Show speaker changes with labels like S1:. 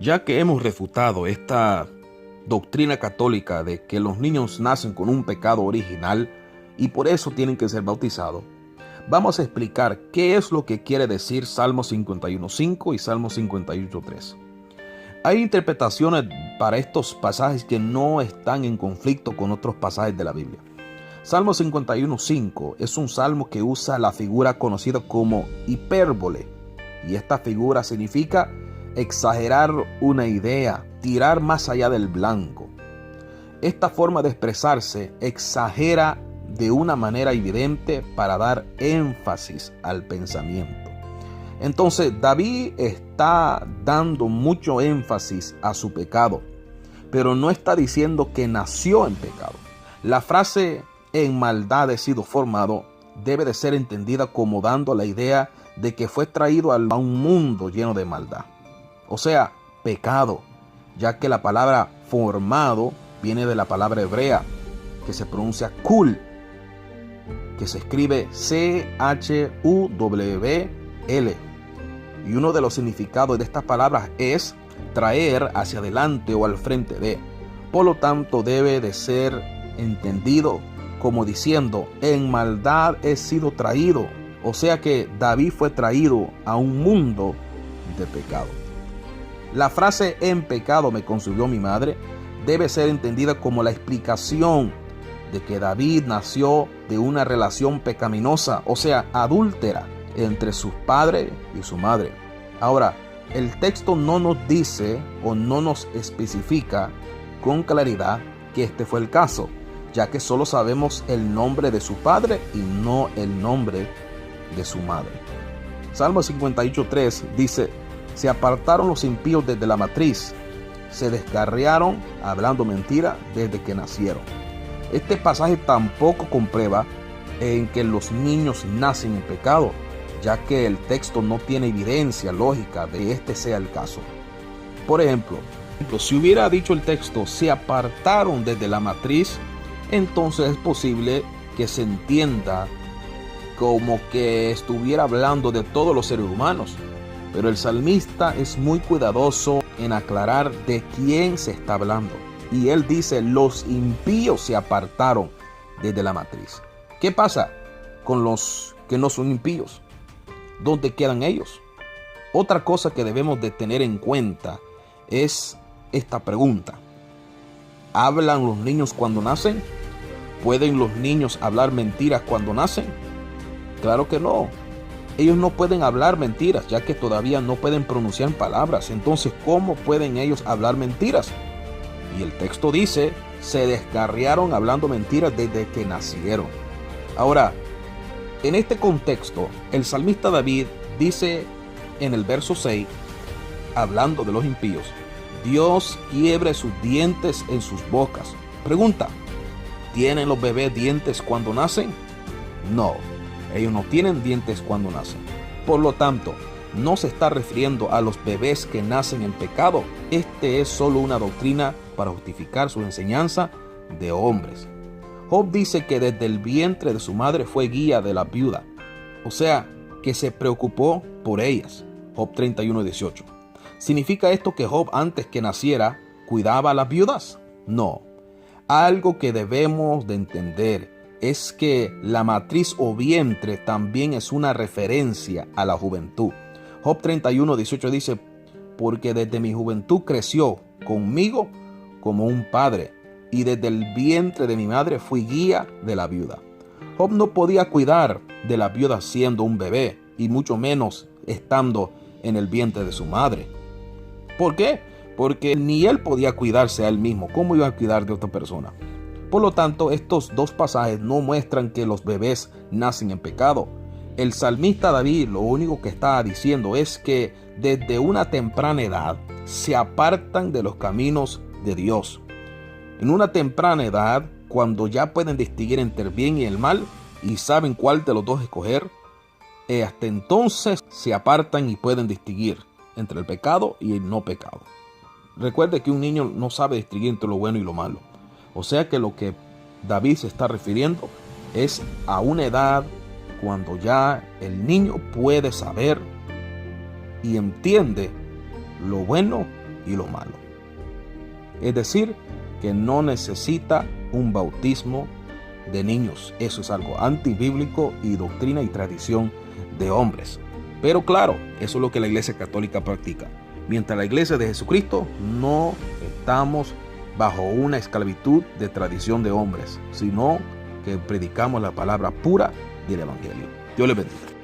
S1: Ya que hemos refutado esta doctrina católica de que los niños nacen con un pecado original y por eso tienen que ser bautizados, vamos a explicar qué es lo que quiere decir Salmo 51.5 y Salmo 58.3. Hay interpretaciones para estos pasajes que no están en conflicto con otros pasajes de la Biblia. Salmo 51.5 es un salmo que usa la figura conocida como hipérbole, y esta figura significa exagerar una idea, tirar más allá del blanco. Esta forma de expresarse exagera de una manera evidente para dar énfasis al pensamiento. Entonces David está dando mucho énfasis a su pecado, pero no está diciendo que nació en pecado. La frase "en maldad he sido formado" debe de ser entendida como dando la idea de que fue traído a un mundo lleno de maldad. O sea, pecado, ya que la palabra formado viene de la palabra hebrea que se pronuncia kul, que se escribe C-H-U-W-L. Y uno de los significados de estas palabras es traer hacia adelante o al frente de. Por lo tanto, debe de ser entendido como diciendo: en maldad he sido traído. O sea que David fue traído a un mundo de pecado. La frase "en pecado me concibió mi madre" debe ser entendida como la explicación de que David nació de una relación pecaminosa, o sea, adúltera, entre su padre y su madre. Ahora, el texto no nos dice o no nos especifica con claridad que este fue el caso, ya que solo sabemos el nombre de su padre y no el nombre de su madre. Salmo 58.3 dice: se apartaron los impíos desde la matriz, se descarriaron hablando mentira desde que nacieron. Este pasaje tampoco comprueba en que los niños nacen en pecado, ya que el texto no tiene evidencia lógica de que este sea el caso. Por ejemplo, si hubiera dicho el texto "se apartaron desde la matriz", entonces es posible que se entienda como que estuviera hablando de todos los seres humanos. Pero el salmista es muy cuidadoso en aclarar de quién se está hablando. Y él dice: los impíos se apartaron desde la matriz. ¿Qué pasa con los que no son impíos? ¿Dónde quedan ellos? Otra cosa que debemos de tener en cuenta es esta pregunta: ¿hablan los niños cuando nacen? ¿Pueden los niños hablar mentiras cuando nacen? Claro que no. Ellos no pueden hablar mentiras, ya que todavía no pueden pronunciar palabras. Entonces, ¿cómo pueden ellos hablar mentiras? Y el texto dice: se descarriaron hablando mentiras desde que nacieron. Ahora, en este contexto, el salmista David dice en el verso 6, hablando de los impíos: Dios quiebre sus dientes en sus bocas. Pregunta: ¿tienen los bebés dientes cuando nacen? No, ellos no tienen dientes cuando nacen. Por lo tanto, no se está refiriendo a los bebés que nacen en pecado. Este es solo una doctrina para justificar su enseñanza de hombres. Job dice que desde el vientre de su madre fue guía de la viuda, o sea, que se preocupó por ellas. Job 31:18. ¿Significa esto que Job, antes que naciera, cuidaba a las viudas? No. Algo que debemos de entender es que la matriz o vientre también es una referencia a la juventud. Job 31:18 dice: porque desde mi juventud creció conmigo como un padre, y desde el vientre de mi madre fui guía de la viuda. Job no podía cuidar de la viuda siendo un bebé, y mucho menos estando en el vientre de su madre. ¿Por qué? Porque ni él podía cuidarse a él mismo. ¿Cómo iba a cuidar de otra persona? Por lo tanto, estos dos pasajes no muestran que los bebés nacen en pecado. El salmista David lo único que está diciendo es que desde una temprana edad se apartan de los caminos de Dios. En una temprana edad, cuando ya pueden distinguir entre el bien y el mal y saben cuál de los dos escoger, hasta entonces se apartan y pueden distinguir entre el pecado y el no pecado. Recuerde que un niño no sabe distinguir entre lo bueno y lo malo. O sea que lo que David se está refiriendo es a una edad cuando ya el niño puede saber y entiende lo bueno y lo malo. Es decir, que no necesita un bautismo de niños. Eso es algo antibíblico y doctrina y tradición de hombres. Pero claro, eso es lo que la Iglesia Católica practica. Mientras la Iglesia de Jesucristo no estamos bajo una esclavitud de tradición de hombres, sino que predicamos la palabra pura del Evangelio. Dios les bendiga.